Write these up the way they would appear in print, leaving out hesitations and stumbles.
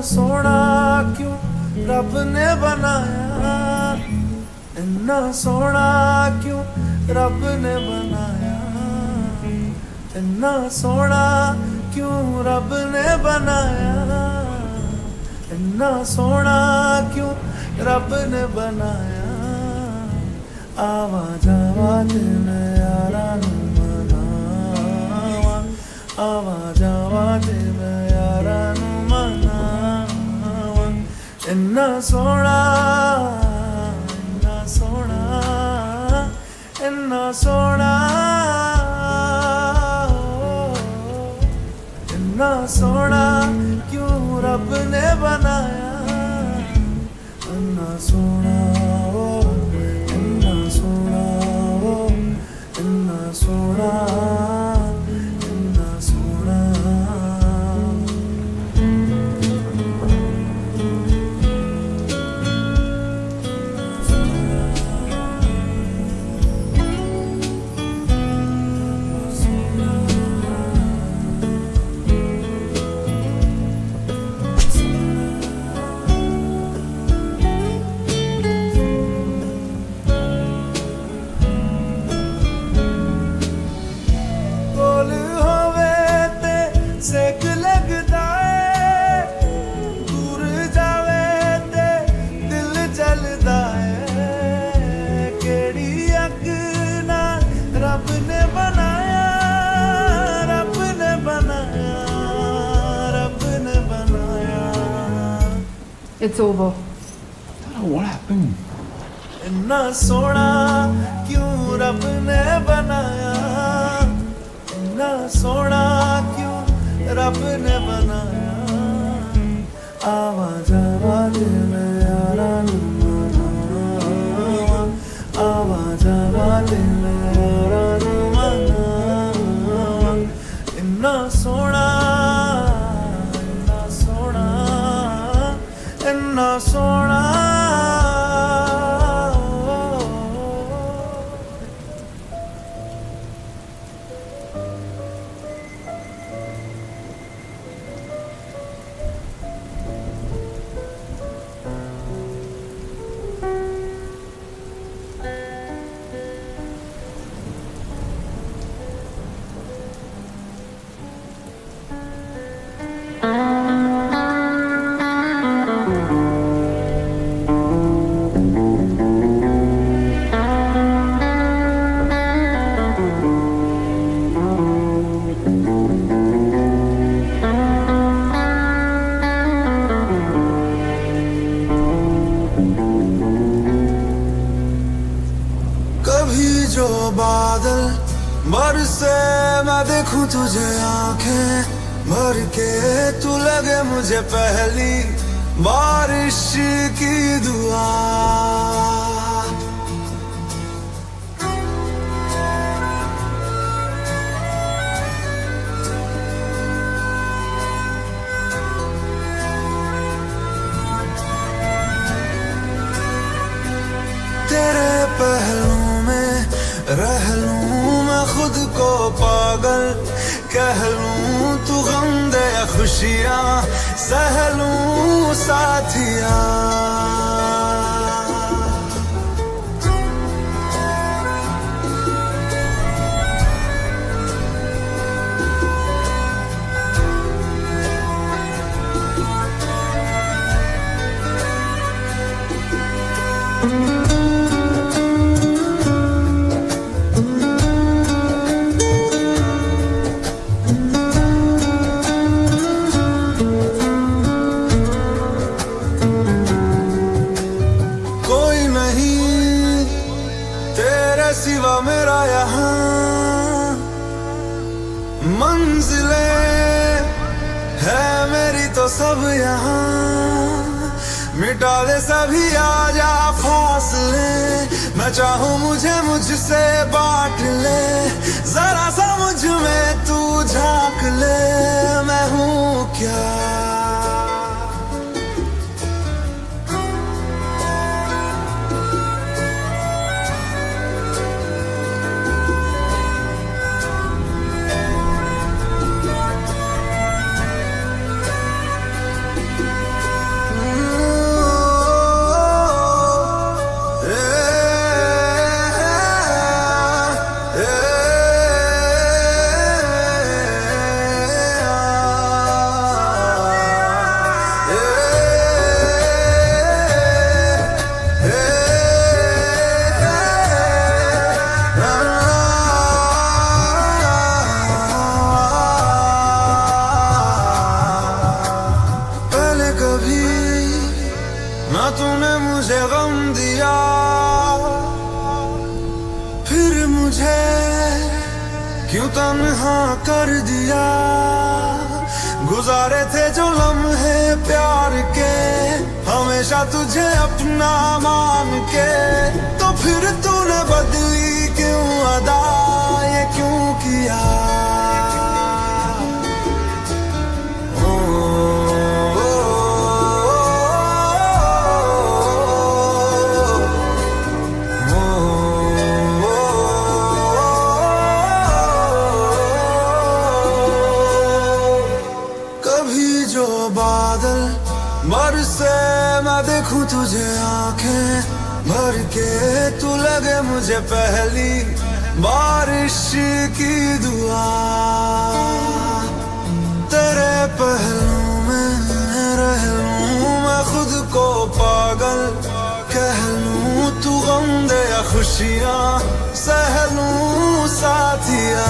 सोना क्यों रब ने बनाया, इन्ना सोना क्यों रब ने बनाया, इन्ना सोना क्यों रब ने बनाया, इन्ना सोना क्यों रब ने बनाया। आवाज आवाज में यारा नू मनावा, आवाज आवाज में यारा नू मनावा। इन्ना सोना, इन्ना सोना, इन्ना सोना, इन्ना सोना क्यों रब ने बनाया, इन्ना सोना, इन्ना सोना, इन्ना सोना, इन्ना सोना। सेक लगदा है, दूर जावे ते दिल जलदा है, केड़ी अग नाल रब ने बनाया, रब ने बनाया, रब ने बनाया। It's over. I don't know what happened. इन्ना सोना क्यों रब ने बनाया, इन्ना सोना क्यों रब ने बनाया। आवाज आवाज में यारा नू मनावा, आवाज आवाज में यारा नू मनावा। इन्ना सोना, इन्ना सोना, इन्ना सोना। जो बादल बरसे मैं देखूं तुझे आंखें भर के, तू लगे मुझे पहली बारिश की दुआ। तेरे पहलू रह लूं मैं खुद को पागल, कह लूं तू गम दे खुशियां सह लूं साथिया। सिवा मेरा यहाँ मंजिलें है मेरी तो सब यहाँ, मिटा दे सभी आजा फासले, मैं चाहूँ मुझे मुझसे बांट ले, जरा सा मुझ में तू झांक ले, मैं हूँ क्या। मुझे गम दिया, फिर मुझे क्यों तन्हा कर दिया। गुजारे थे जो लम्हे प्यार के, हमेशा तुझे अपना मान के, तो फिर तूने बदली क्यों अदा, ये क्यों किया। बादल बरसे मैं देखूं तुझे आंखें भर के, तू लगे मुझे पहली बारिश की दुआ। तेरे पहलू में रह लूं मैं खुद को पागल कह लूं, तू गम दे या खुशियां सह लूं साथिया।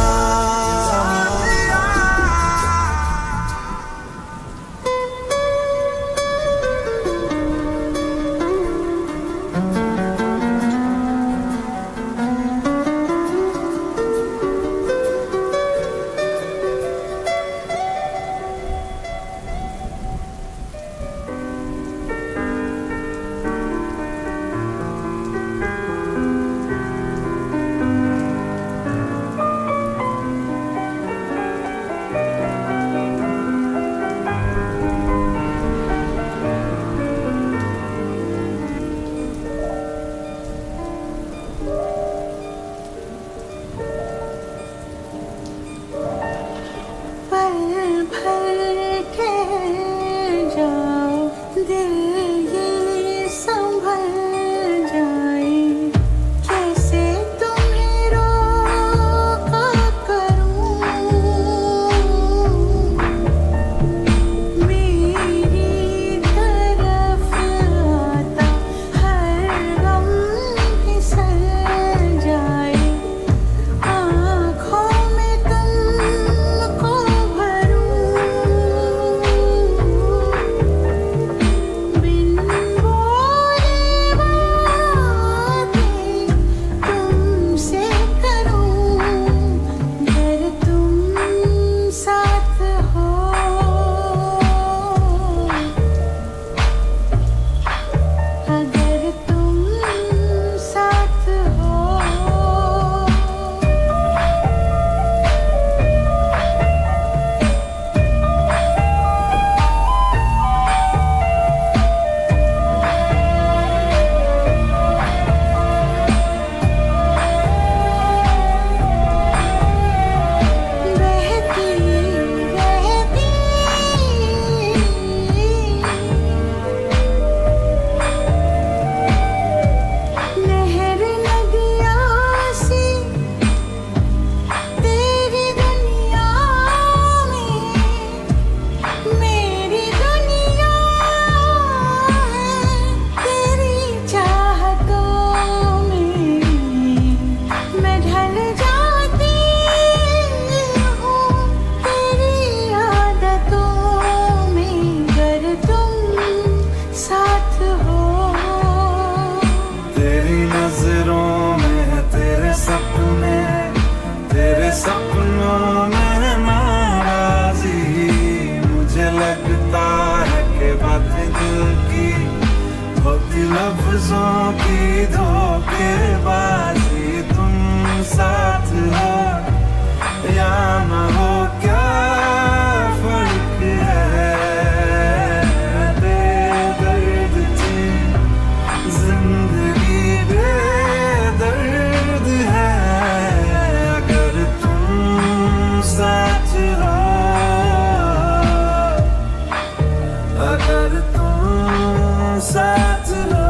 सपनों में नाराजी, मुझे लगता है कि बात दिल की होती लफ्जों की धोखेबाजी। तुम साथ हो या न हो क्या फर्क है, बेदर्द थी जिंदगी बेदर्द है। अगर तुम साथ हो, अगर तुम साथ हो।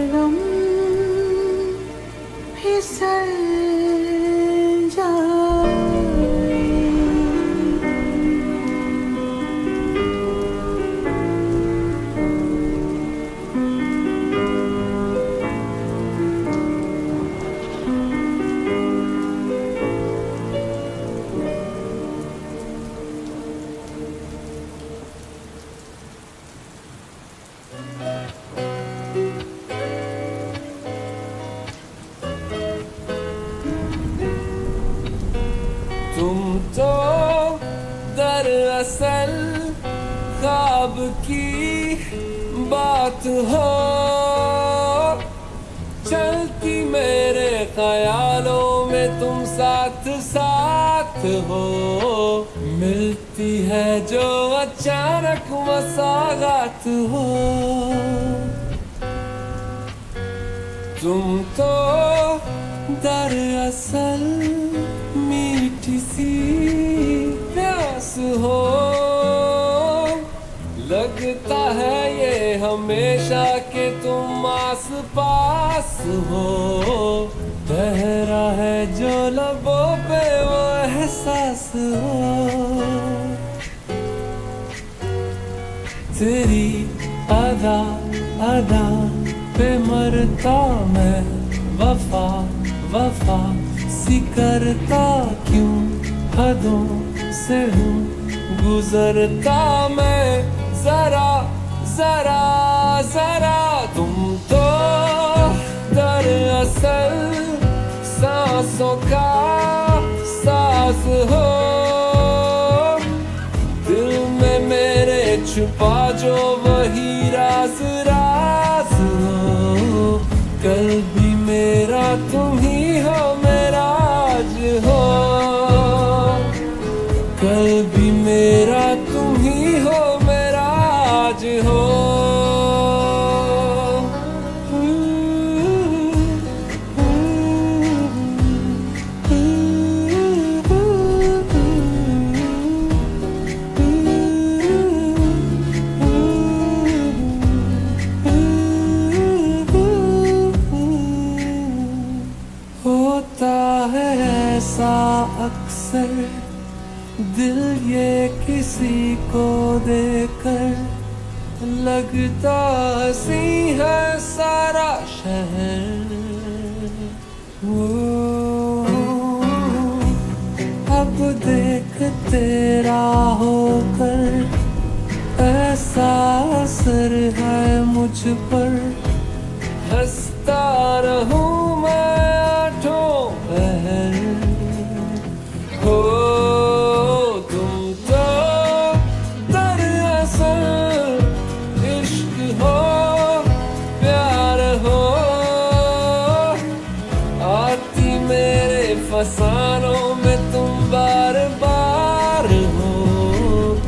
कलम फिसल जाए। तुम तो दरअसल ख्वाब की बात हो, चलती मेरे ख्यालों में तुम साथ साथ हो। मिलती है जो अचानक मसागात हो। तुम तो दरअसल मीठी सी प्यास हो, लगता है ये हमेशा के तुम आस पास हो। ठहरा है जो लबों पे वो एहसास हो। तेरी अदा अदा पे मरता मैं, वफा वफा सी करता क्यों हदों से हूँ गुजरता मैं। जरा जरा जरा तुम तो दरअसल सांसों का साज हो। दिल में मेरे छुपा जो वही राज राज हो। कल भी मेरा तुम ही हो, मेरा आज हो। कल भी मेरा तुम ही हो, मेरा आज हो। होता है ऐसा अक्सर दिल ये किसी को देकर, लगता हंसी है सारा शहर। वो अब देख तेरा होकर ऐसा असर है मुझ पर। हंसता रहूं मैं आठों पहर। हो तुम तो दरअसल इश्क हो, प्यार हो। आती मेरे फसानों में तुम बार बार हो।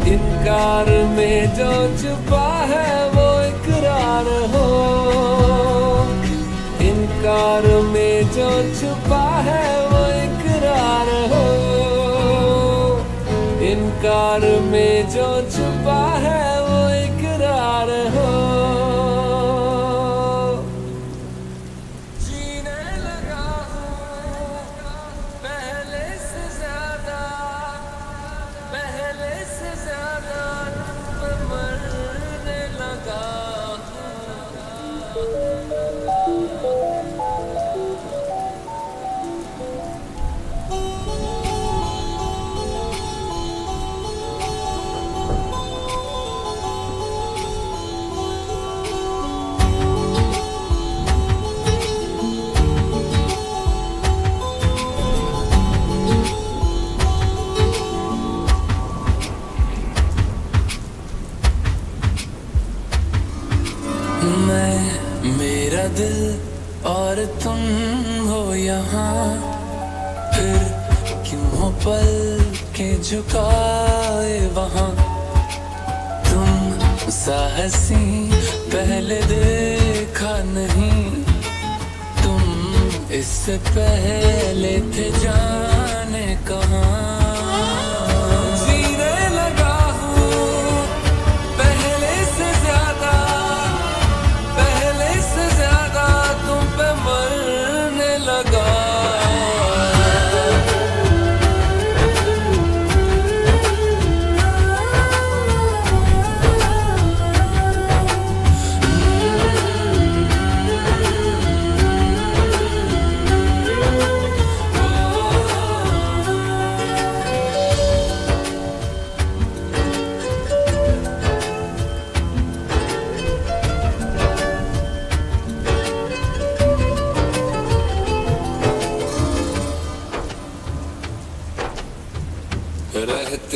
इनकार में जो छुपा है वो इकरार हो। इनकार में जो छुपा है वो इकरार हो। इनकार में जो छुपा है वो इकरार हो। जीने लगा हूँ पहले से ज्यादा, पहले से ज्यादा मैं मरने लगा मैं, मेरा दिल और तुम हो यहाँ। फिर क्यों हो पल के झुकाए वहाँ। तुम सा हंसी पहले देखा नहीं। तुम इससे पहले थे जाने कहाँ। जीने लगा हूँ पहले से ज्यादा, पहले से ज्यादा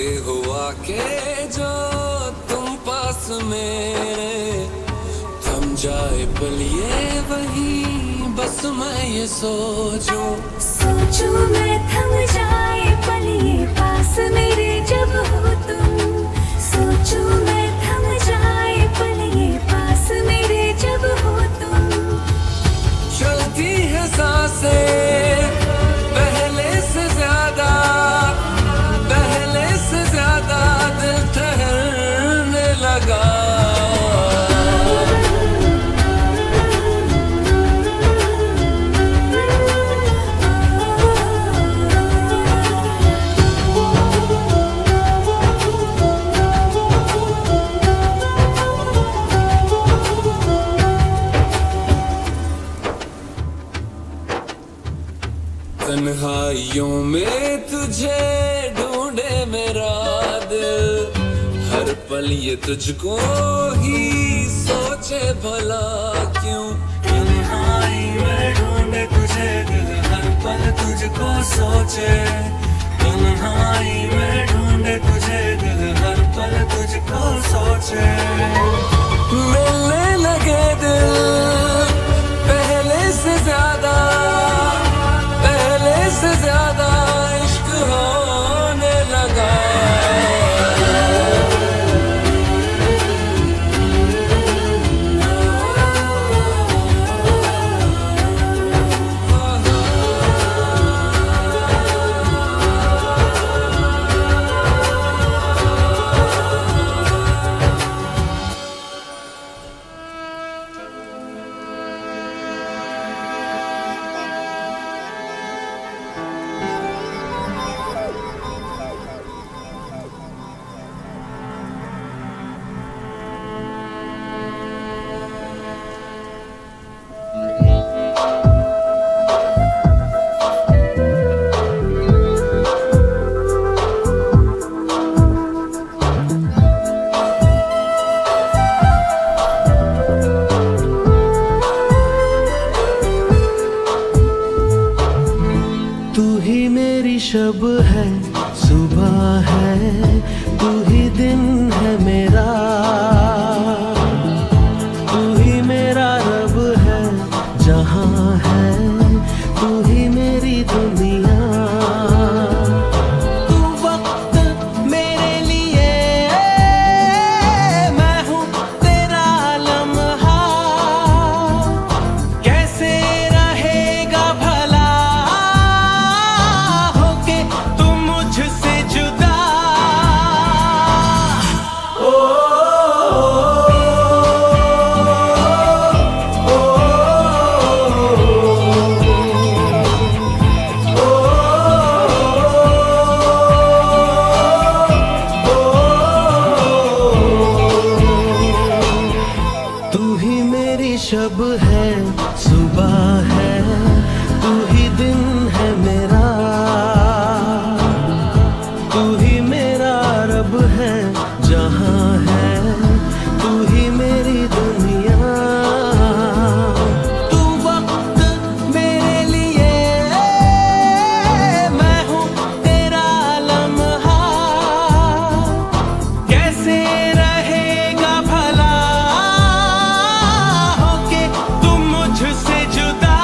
कहते हो आके जो तुम पास मेरे, थम जाए पल ये वही बस मैं ये सोचूं मैं थम जाए पल ये पास मेरे जब हो तुम। सोचूं मैं थम जाए पल ये पास मेरे जब हो तुम। चलती है सांसें पहले से ज्यादा दिल ठहरने लगा। तन्हाइयों में तुझे ढूंढे मेरा दिल, हर पल ये तुझको ही सोचे भला क्यों। तन्हाई में ढूंढे तुझे दिल, हर पल तुझको सोचे। तन्हाई में ढूंढे तुझे दिल, हर पल तुझको सोचे। मिलने लगे दिल पहले से ज्यादा इश्क होने लगा। शब है सुबह है, तू ही दिन है मेरा, तू ही मेरा रब है जहां है, तू ही मेरी दुनिया। तू वक्त मेरे लिए, मैं हूँ तेरा लम्हा, कैसे रहेगा भला होके तुम मुझसे जुदा। तू ही मेरी शब है सुबह है, तू ही दिन है मेरा, तू ही मेरा रब है जहां है, तू ही मेरी दुनिया। तू वक्त मेरे लिए, मैं हूँ तेरा लम्हा, कैसे रहेगा भला होके तुम मुझसे जुदा।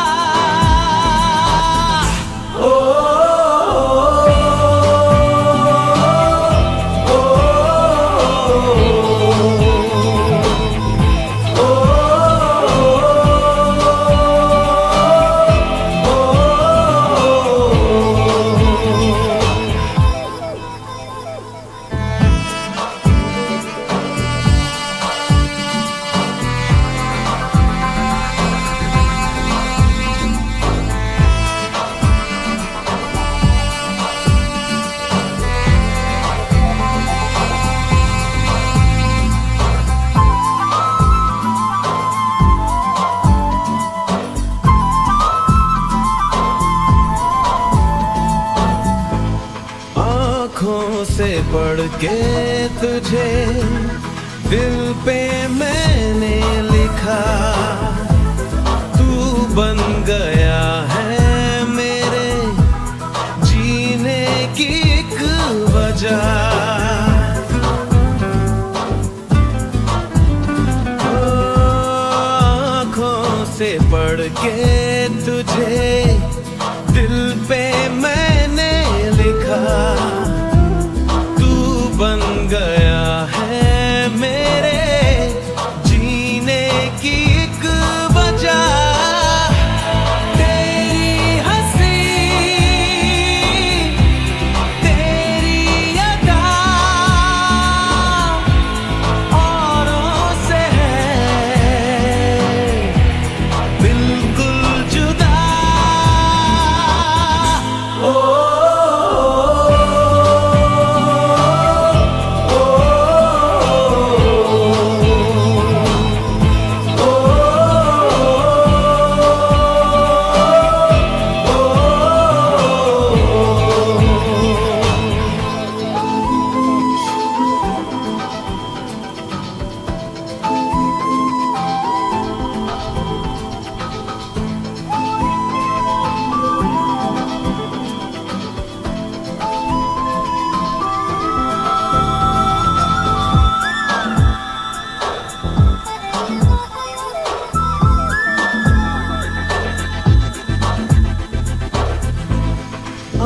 आँखों से पढ़ के तुझे दिल पे मैंने लिखा, तू बन गया है मेरे जीने की एक वजह। पढ़ के तुझे दिल पे मैंने लिखा, तू बन गया है मेरे जीने की एक वजह। तेरी हंसी तेरी अदा औरों से है बिल्कुल जुदा।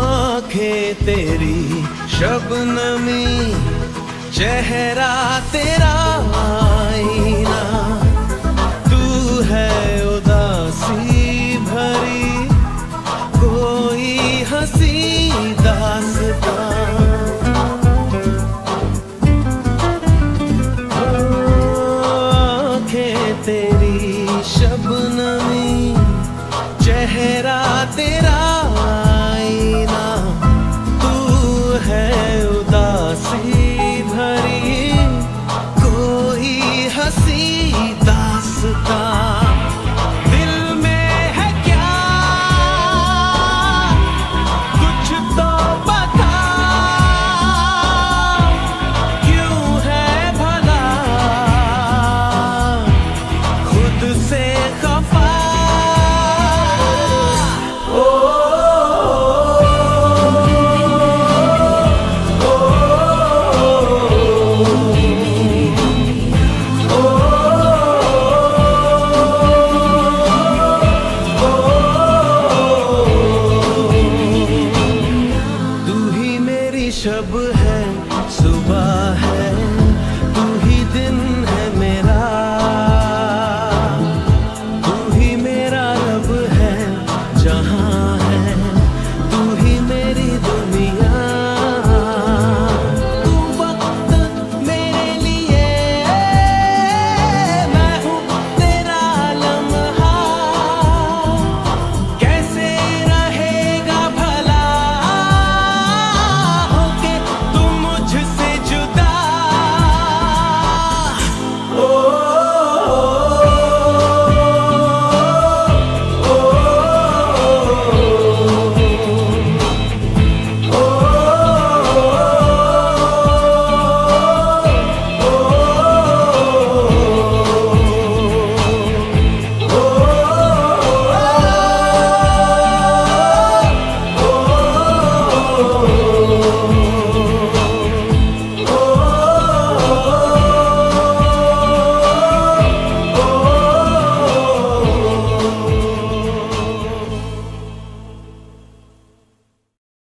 आंखें तेरी शबनमी, चेहरा तेरा आईना,